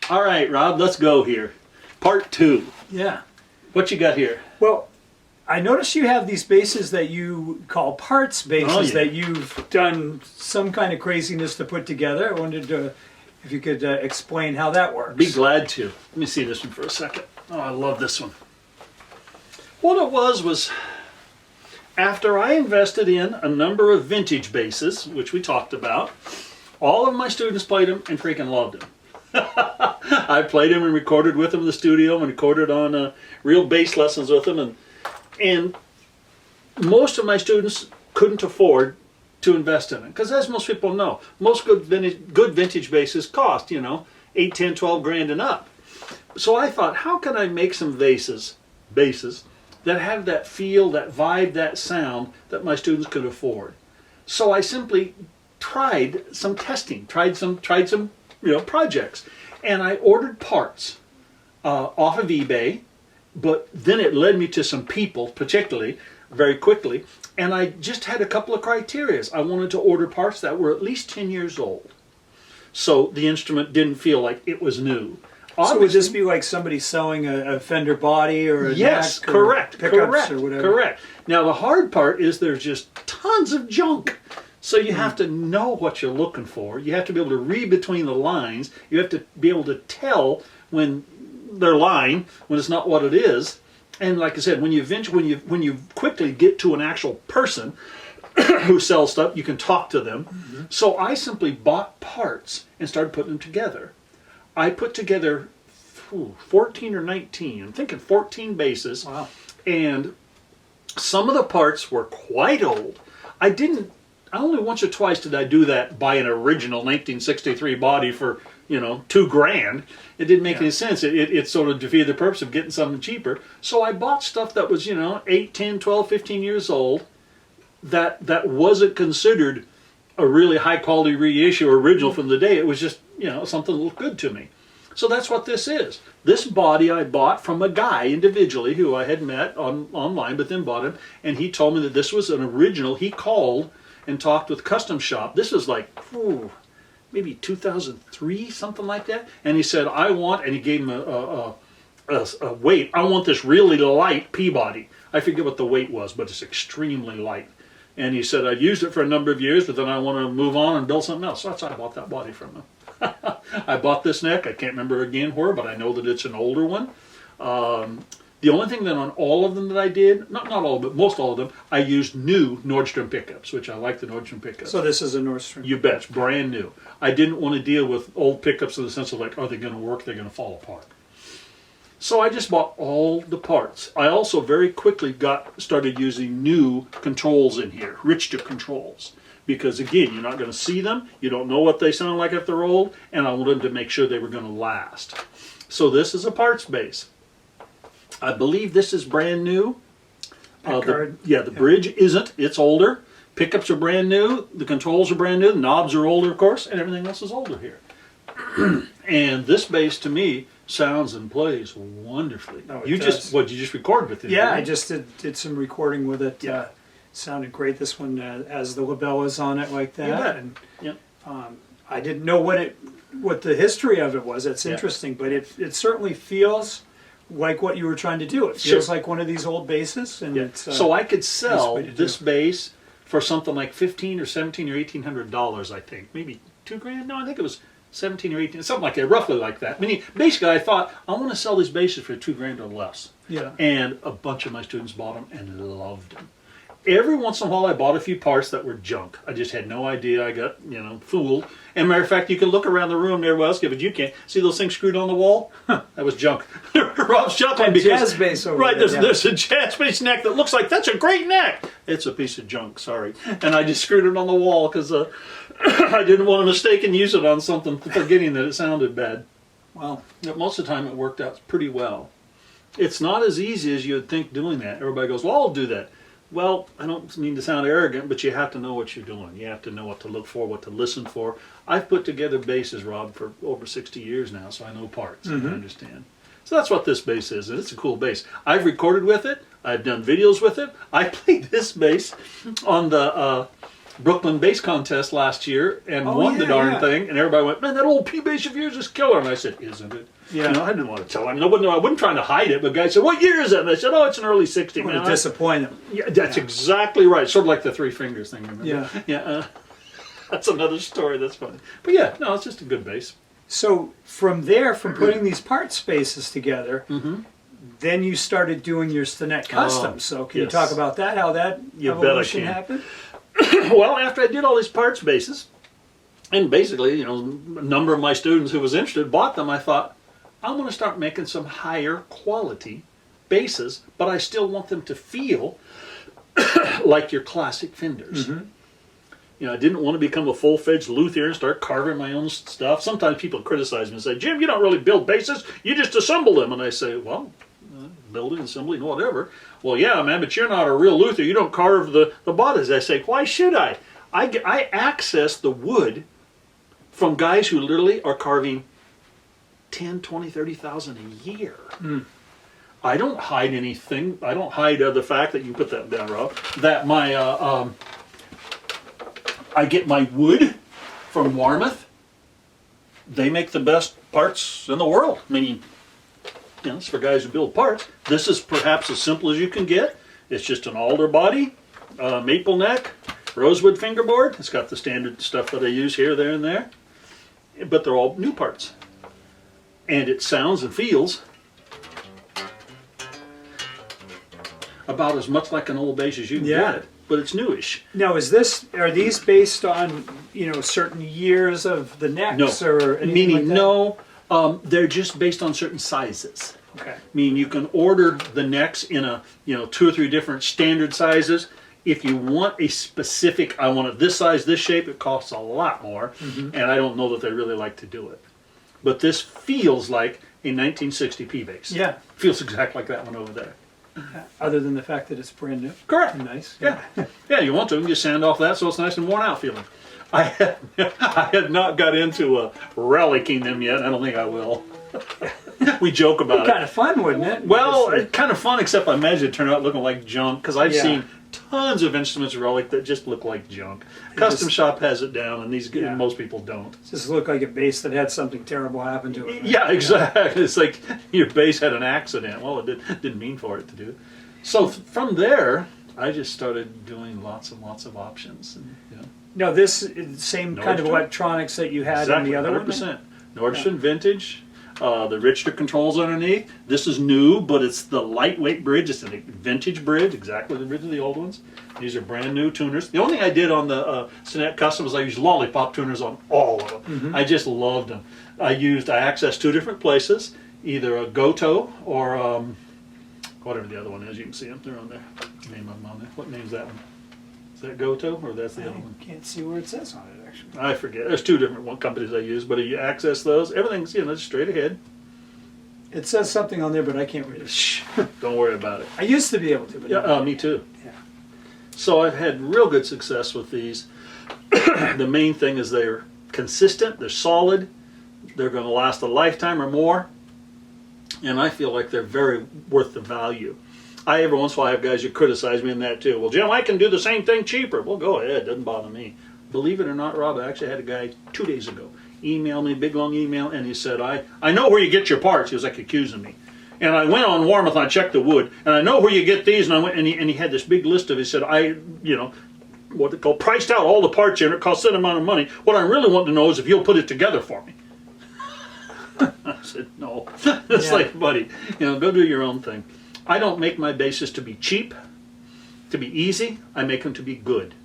All right, Rob, let's go here. Part 2. Yeah. What you got here? Well, I noticed you have these basses that you call parts basses that you've done some kind of craziness to put together. I wondered if you could explain how that works. Be glad to. Let me see this one for a second. Oh, I love this one. What it was after I invested in a number of vintage basses, which we talked about, all of my students played them and freaking loved them. I played them and recorded with them in the studio and recorded on real bass lessons with them, and most of my students couldn't afford to invest in it, because as most people know, most good vintage basses cost, 8, 10, 12 grand and up. So I thought, how can I make some basses that have that feel, that vibe, that sound that my students could afford? So I simply tried some testing, tried some projects, and I ordered parts off of eBay. But then it led me to some people, particularly, very quickly, and I just had a couple of criteria. I wanted to order parts that were at least 10 years old, so the instrument didn't feel like it was new. So would this be like somebody selling a Fender body or a yes, neck correct, or pickups correct, or whatever? correct. Now the hard part is there's just tons of junk. So you have to know what you're looking for. You have to be able to read between the lines. You have to be able to tell when they're lying, when it's not what it is. And like I said, when you quickly get to an actual person who sells stuff, you can talk to them. Mm-hmm. So I simply bought parts and started putting them together. I put together 14 or 19, I'm thinking 14 basses. Wow. And some of the parts were quite old. Only once or twice did I do that, buy an original 1963 body for, $2 grand. It didn't make any sense. It sort of defeated the purpose of getting something cheaper. So I bought stuff that was, 8, 10, 12, 15 years old that wasn't considered a really high quality reissue or original from the day. It was just, something that looked good to me. So that's what this is. This body I bought from a guy individually who I had met online, but then bought him, and he told me that this was an original. He called and talked with Custom Shop. This was like, maybe 2003, something like that. And he said, and he gave him a weight. I want this really light Peabody. I forget what the weight was, but it's extremely light. And he said, I've used it for a number of years, but then I want to move on and build something else. So that's why I bought that body from him. I bought this neck. I can't remember again where, but I know that it's an older one. The only thing that on all of them that I did, not all, but most all of them, I used new Nordstrom Pickups, which I like the Nordstrom Pickups. So this is a Nordstrom? You bet, brand new. I didn't want to deal with old pickups in the sense of like, are they going to work? They're going to fall apart. So I just bought all the parts. I also very quickly started using new controls in here, Richter controls. Because again, you're not going to see them, you don't know what they sound like if they're old, and I wanted to make sure they were going to last. So this is a parts base. I believe this is brand new. The bridge isn't, it's older. Pickups are brand new, the controls are brand new, the knobs are older of course, and everything else is older here. And this bass to me sounds and plays wonderfully. Oh, you just recorded with it? Yeah, I just did some recording with it. Yeah. Sounded great. This one has the labellas on it like that. You bet. And I didn't know what the history of it was. It's interesting, but it certainly feels like what you were trying to do. It feels like one of these old basses, and it's, so I could sell this bass for something like $1,500 or $1,700 or $1,800. I think maybe $2 grand. No, I think it was 17 or 18, something like that, roughly like that. Basically, I thought I want to sell these basses for $2 grand or less. Yeah. And a bunch of my students bought them and loved them. Every once in a while, I bought a few parts that were junk. I just had no idea. I got, fooled. And matter of fact, you can look around the room there, else, but you can't. See those things screwed on the wall? That was junk. Rob's chuckling because jazz bass over right, there, there's a jazz bass neck that looks like that's a great neck. It's a piece of junk, sorry. And I just screwed it on the wall because I didn't want to mistake and use it on something, forgetting that it sounded bad. Well, most of the time it worked out pretty well. It's not as easy as you'd think doing that. Everybody goes, well, I'll do that. Well, I don't mean to sound arrogant, but you have to know what you're doing. You have to know what to look for, what to listen for. I've put together basses, Rob, for over 60 years now, so I know parts. I understand. So that's what this bass is, and it's a cool bass. I've recorded with it. I've done videos with it. I played this bass on the Brooklyn bass contest last year and won the darn thing, and everybody went, "Man, that old P bass of yours is killer." And I said, "Isn't it?" Yeah. You know, I didn't want to tell him. Nobody knew. I wasn't trying to hide it, but guys said, "What year is it?" And I said, "Oh, it's an early '60s." Man, disappoint them. Yeah, that's exactly right. Sort of like the Three Fingers thing. Remember? Yeah. Yeah. That's another story. That's funny. But yeah, no, it's just a good bass. So from there, from putting these part spaces together, then you started doing your Stinnett Customs. So can you talk about that? How that evolution happened? Well, after I did all these parts bases, and basically, you know, a number of my students who was interested bought them, I thought, I'm going to start making some higher quality bases, but I still want them to feel like your classic Fenders. You know, I didn't want to become a full-fledged luthier and start carving my own stuff. Sometimes people criticize me and say, "Jim, you don't really build bases, you just assemble them." And I say, "Well, building, assembling, whatever." "Well, yeah, man, but you're not a real luthier. You don't carve the bodies." I say, "Why should I? I access the wood from guys who literally are carving 10, 20, 30,000 a year. I don't hide anything. I don't hide the fact that you put that down, Rob, that my I get my wood from Warmouth. They make the best parts in the world. Meaning, you know, it's for guys who build parts. This is perhaps as simple as you can get. It's just an alder body, maple neck, rosewood fingerboard. It's got the standard stuff that I use here, there, and there. But they're all new parts. And it sounds and feels about as much like an old bass as you can get, but it's newish. Now, are these based on, you know, certain years of the necks or anything meaning like that? no, they're just based on certain sizes. Okay. Meaning you can order the necks in a 2 or 3 different standard sizes. If you want a specific, I want it this size, this shape, it costs a lot more, and I don't know that they really like to do it. But this feels like a 1960 P bass. Yeah. Feels exactly like that one over there. Other than the fact that it's brand new. Correct. Nice. Yeah. Yeah, you want to, you can just sand off that so it's nice and worn out feeling. I had not got into relicking them yet. I don't think I will. We joke about it. Kind of fun, wouldn't it? Well, it's kind of fun, except I imagine it turned out looking like junk, because I've seen tons of instruments relic that just look like junk. Custom Shop has it down, and most people don't. It just looked like a bass that had something terrible happen to it. Right? Yeah, exactly. It's like your bass had an accident. Well, it didn't mean for it to do it. So from there, I just started doing lots and lots of options. And, Now, this is the same kind of electronics that you had in the other 100%. one? Nordstrom Vintage. The Richter controls underneath. This is new, but it's the lightweight bridge. It's a vintage bridge, exactly the bridge of the old ones. These are brand new tuners. The only thing I did on the Stinnett Custom was I used lollipop tuners on all of them. I just loved them. I accessed 2 different places, either a Goto or whatever the other one is. You can see them. They're on there. Name of them on there. What name's that one? Is that Goto, or that's the other one? I can't see where it says on it, actually. I forget. There's 2 different companies I use, but if you access those, everything's straight ahead. It says something on there, but I can't read it. Shh, don't worry about it. I used to be able to, but Yeah, me too. Yeah. So I've had real good success with these. The main thing is they're consistent, they're solid, they're going to last a lifetime or more, and I feel like they're very worth the value. Every once in a while I have guys who criticize me in that too. "Well, Jim, I can do the same thing cheaper." Well, go ahead, doesn't bother me. Believe it or not, Rob, I actually had a guy 2 days ago email me, big long email, and he said, I know where you get your parts. He was like accusing me. And I went on Warmouth and I checked the wood, and I know where you get these, and I went and he had this big list of, he said, what they call priced out all the parts in it, cost that amount of money. What I really want to know is if you'll put it together for me. I said, no. It's like, buddy, go do your own thing. I don't make my basses to be cheap, to be easy. I make them to be good.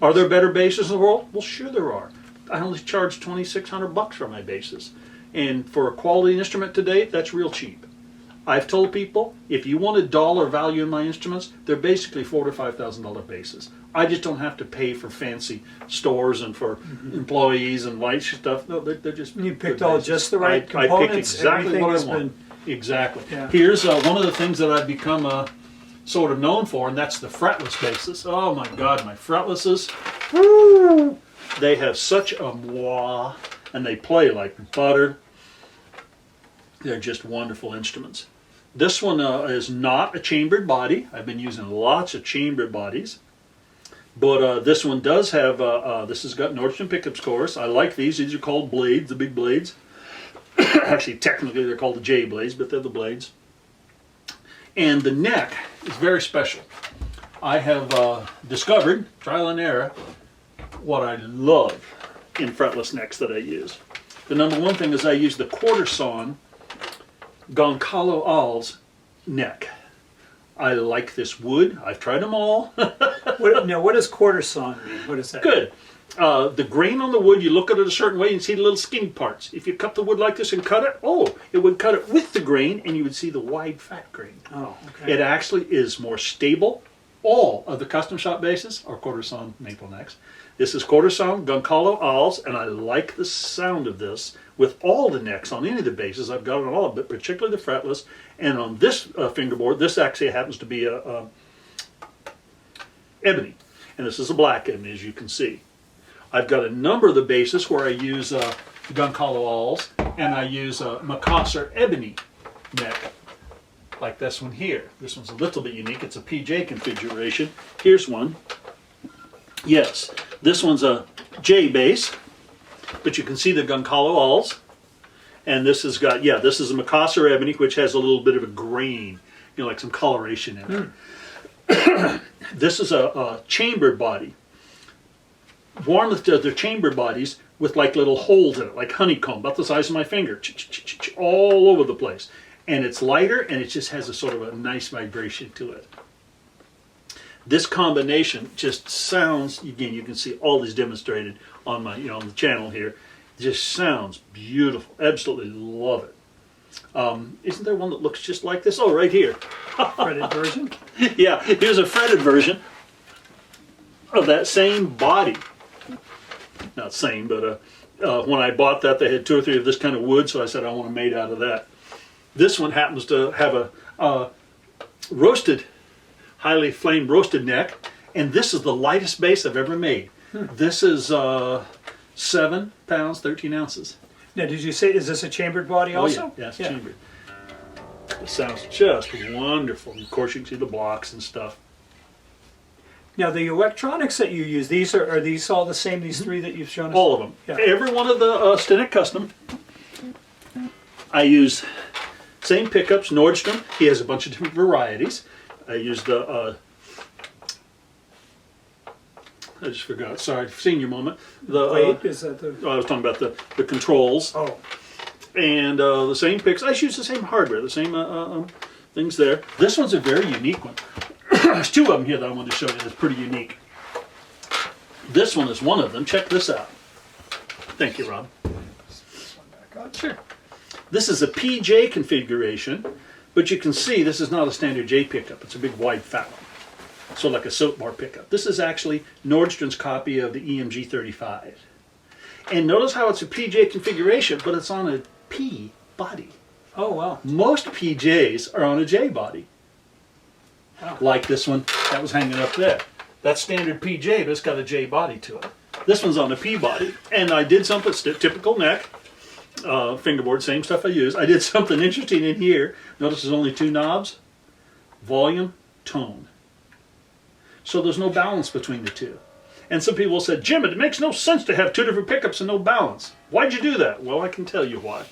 Are there better basses in the world? Well, sure there are. I only charge $2,600 for my basses. And for a quality instrument today, that's real cheap. I've told people, if you want a dollar value in my instruments, they're basically $4,000 to $5,000 basses. I just don't have to pay for fancy stores and for employees and light stuff. No, they're just. You picked all just the right components. I picked exactly what I want. Exactly. Yeah. Here's one of the things that I've become sort of known for, and that's the fretless basses. Oh my God, my fretlesses. Woo! They have such a moi, and they play like butter. They're just wonderful instruments. This one is not a chambered body. I've been using lots of chambered bodies. But this one does have, this has got Nordstrom Pickups course. I like these. These are called blades, the big blades. Actually, technically they're called the J blades, but they're the blades. And the neck is very special. I have discovered, trial and error, what I love in fretless necks that I use. The number one thing is I use the quarter sawn Goncalo Al's neck. I like this wood. I've tried them all. What does quarter sawn mean? What is that? Good. The grain on the wood, you look at it a certain way and you see the little skinny parts. If you cut the wood like this and cut it, it would cut it with the grain and you would see the wide fat grain. Oh, okay. It actually is more stable. All of the custom shop bases are quarter sawn maple necks. This is quarter sawn Goncalo Al's, and I like the sound of this with all the necks on any of the bases. I've got it on all, but particularly the fretless. And on this fingerboard, this actually happens to be a ebony, and this is a black ebony, as you can see. I've got a number of the bases where I use Goncalo Al's, and I use a Macassar ebony neck, like this one here. This one's a little bit unique. It's a PJ configuration. Here's one. Yes, this one's a J base, but you can see the Goncalo Al's. And this has got, this is a Macassar ebony, which has a little bit of a grain, like some coloration in it. This is a chambered body. Warmoth does their chambered bodies with like little holes in it, like honeycomb, about the size of my finger, all over the place. And it's lighter, and it just has a sort of a nice vibration to it. This combination just sounds, again, you can see all these demonstrated on my, on the channel here. Just sounds beautiful. Absolutely love it. Isn't there one that looks just like this? Oh, right here. Fretted version? Yeah, here's a fretted version of that same body. Not same, but when I bought that, they had 2 or 3 of this kind of wood, so I said I want them made out of that. This one happens to have a roasted, highly flamed roasted neck, and this is the lightest base I've ever made. This is 7 pounds, 13 ounces. Now, did you say, is this a chambered body also? Oh, yeah, it's chambered. It sounds just wonderful. Of course, you can see the blocks and stuff. Now, the electronics that you use, are these all the same, these 3 that you've shown us? All of them. Yeah. Every one of the Stenik Custom, I use same pickups, Nordstrom. He has a bunch of different varieties. I use the, I just forgot, sorry, senior moment. Wait, is that the... I was talking about the controls. Oh. And the same picks. I use the same hardware, the same things there. This one's a very unique one. There's 2 of them here that I wanted to show you that's pretty unique. This one is one of them. Check this out. Thank you, Rob. Sure. This is a PJ configuration, but you can see this is not a standard J pickup. It's a big wide fat one. So like a soap bar pickup. This is actually Nordstrom's copy of the EMG 35. And notice how it's a PJ configuration, but it's on a P body. Oh, wow. Most PJs are on a J body. Wow. Like this one that was hanging up there. That's standard PJ, but it's got a J body to it. This one's on a P body. And I did something, typical neck, fingerboard, same stuff I use. I did something interesting in here. Notice there's only 2 knobs. Volume, tone. So there's no balance between the 2. And some people said, Jim, it makes no sense to have 2 different pickups and no balance. Why'd you do that? Well, I can tell you why.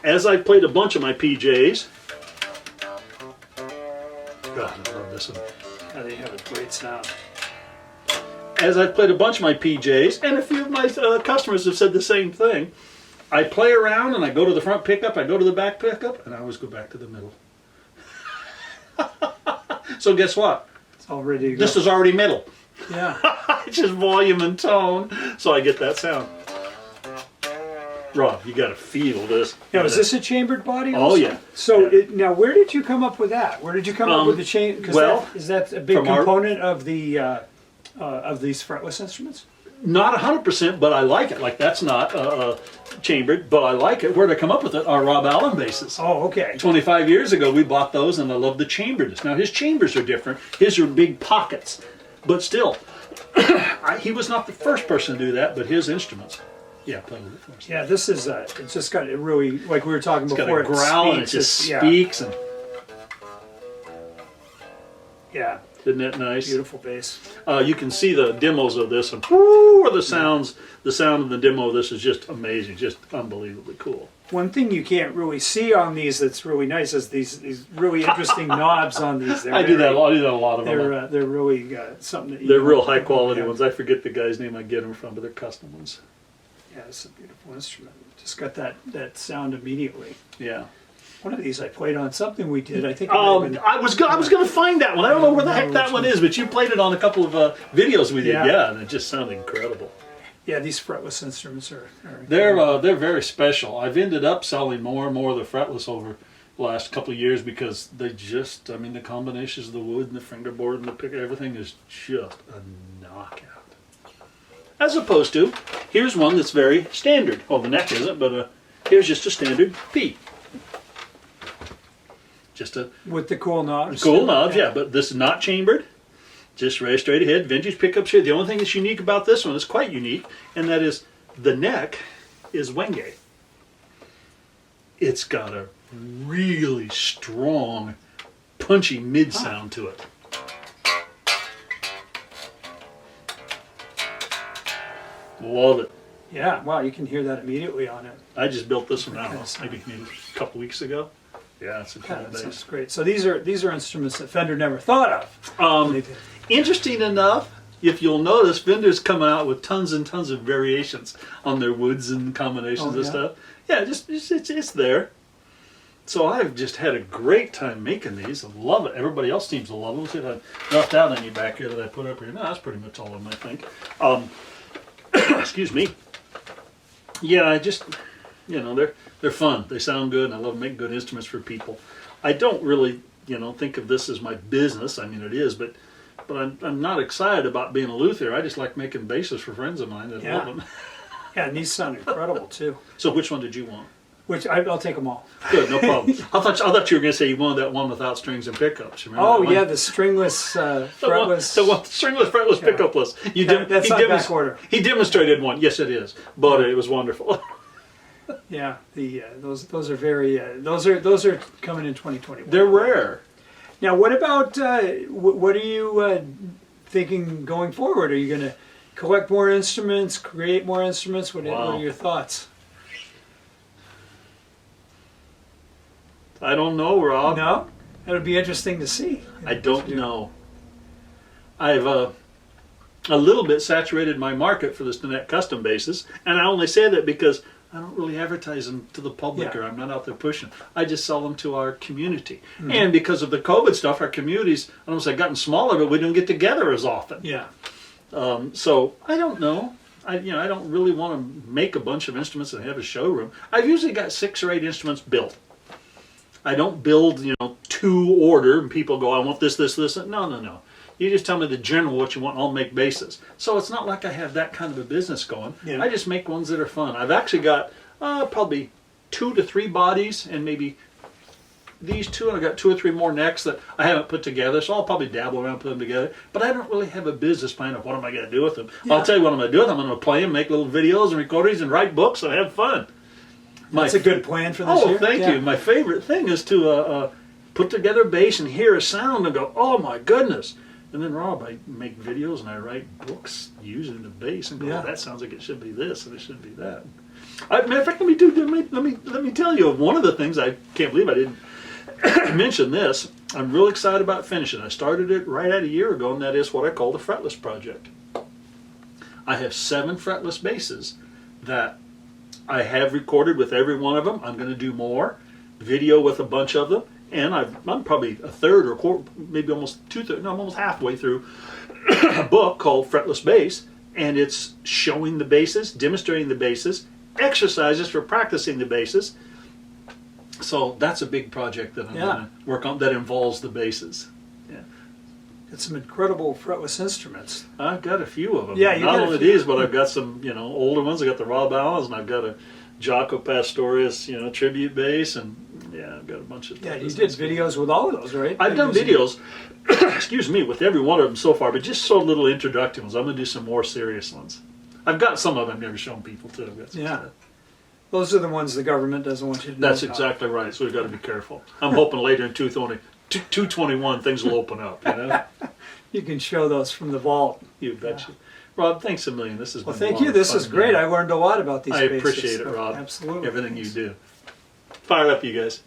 As I played a bunch of my PJs, God, I love this one. Yeah, they have a great sound. As I played a bunch of my PJs, and a few of my customers have said the same thing, I play around and I go to the front pickup, I go to the back pickup, and I always go back to the middle. So guess what? It's all ready to go. This is already middle. Yeah. It's just volume and tone, so I get that sound. Rob, you got to feel this. Now, is this a chambered body Oh, also? yeah. So, Yeah. now, where did you come up with that? Where did you come up with the chain? Well, is that a big from our- component of the of these fretless instruments? Not 100%, but I like it. Like, that's not chambered, but I like it. Where'd I come up with it? Our Rob Allen bases. Oh, okay. 25 years ago, we bought those, and I love the chamberedness. Now, his chambers are different. His are big pockets. But still, he was not the first person to do that, but his instruments. Yeah, play a little bit for us. Yeah, this is it's just got a really, like we were talking It's before. got a growl, and it just speaks. And Yeah. Isn't that nice? Beautiful bass. You can see the demos of this, and whoo, the sound of the demo of this is just amazing, just unbelievably cool. One thing you can't really see on these that's really nice is these really interesting knobs on these. I do that a lot of them. They're really something that they're real high quality ones. I forget the guy's name I get them from, but they're custom ones. Yeah, it's a beautiful instrument. Just got that sound immediately. Yeah. One of these I played on something we did. I think. I was going to find that one. I don't know where the heck that one is, but you played it on a couple of videos we did. Yeah, and it just sounded incredible. Yeah, these fretless instruments are they're very special. I've ended up selling more and more of the fretless over the last couple of years because they just, I mean, the combinations of the wood and the fingerboard and the pick, everything is just a knockout. As opposed to, here's one that's very standard. Well, the neck isn't, but here's just a standard P. Just a with the cool knobs. Cool knobs, yeah, but this is not chambered. Just right straight ahead, vintage pickups here. The only thing that's unique about this one is quite unique, and that is the neck is Wenge. It's got a really strong, punchy mid sound to it. Love it. Yeah, wow, you can hear that immediately on it. I just built this one out maybe a couple weeks ago. Yeah, it's a cool bass. That's great. So these are instruments that Fender never thought of. Interesting enough, if you'll notice, Fender's coming out with tons and tons of variations on their woods and combinations and stuff. Yeah, it's there. So I've just had a great time making these. I love it. Everybody else seems to love them. See if I left out any back here that I put up here. No, that's pretty much all of them, I think. Excuse me. Yeah, I just, they're fun. They sound good, and I love making good instruments for people. I don't really, think of this as my business. I mean, it is, but I'm not excited about being a luthier. I just like making basses for friends of mine that love them. Yeah, and these sound incredible too. So which one did you want? I'll take them all. Good, no problem. I thought you were going to say you wanted that one without strings and pickups. Oh yeah, the stringless fretless. The stringless fretless pickupless. That's not back order. He demonstrated one. Yes, it is, but it was wonderful. Yeah, those are very those are coming in 2021. They're rare. Now, what about what are you thinking going forward? Are you going to collect more instruments, create more instruments? What are your thoughts? I don't know, Rob. No? It'll be interesting to see. I don't know. I've a little bit saturated my market for the Stinnett custom basses, and I only say that because I don't really advertise them to the public, or I'm not out there pushing. I just sell them to our community. Mm-hmm. And because of the COVID stuff, our community's, I don't say gotten smaller, but we don't get together as often. Yeah. So I don't know. I don't really want to make a bunch of instruments and have a showroom. I've usually got 6 or 8 instruments built. I don't build, to order, and people go, I want this. No. You just tell me the general what you want, and I'll make bases. So it's not like I have that kind of a business going. Yeah. I just make ones that are fun. I've actually got probably 2 to 3 bodies, and maybe these 2, and I've got 2 or 3 more necks that I haven't put together, so I'll probably dabble around and put them together. But I don't really have a business plan of what am I going to do with them. Yeah. I'll tell you what I'm going to do with them. I'm going to play them, make little videos and recordings, and write books, and have fun. That's a good plan for this year. Oh, thank you. My favorite thing is to put together a bass and hear a sound and go, oh my goodness. And then, Rob, I make videos and I write books using the bass and go, oh, that sounds like it should be this and it should be that. Matter of fact, let me tell you of one of the things. I can't believe I didn't mention this. I'm real excited about finishing. I started it right at a year ago, and that is what I call the Fretless Project. I have 7 fretless basses that I have recorded with every one of them. I'm going to do more video with a bunch of them, and I'm probably a third or quarter, maybe almost 2/3. No, I'm almost halfway through a book called Fretless Bass, and it's showing the basses, demonstrating the basses, exercises for practicing the basses. So that's a big project that I'm going to work on that involves the basses. Yeah. It's some incredible fretless instruments. I've got a few of them. Yeah, not only these, but I've got some, older ones. I got the Rob Allens, and I've got a Jaco Pastorius, tribute bass, and I've got a bunch of. Yeah, you did videos with all of those, right? I've done videos, excuse me, with every one of them so far, but just so little introductory ones. I'm going to do some more serious ones. I've got some of them I've never shown people too. I've got some stuff. Those are the ones the government doesn't want you to know. That's exactly right. So we've got to be careful. I'm hoping later in 2020, 221, things will open up. You know, You can show those from the vault. you betcha. Rob, thanks a million. This has Well, been a thank lot you. of This fun, is great. man. I learned a lot about these I spaces. appreciate it, So, Rob. Absolutely. Everything you do. Fire up, you guys.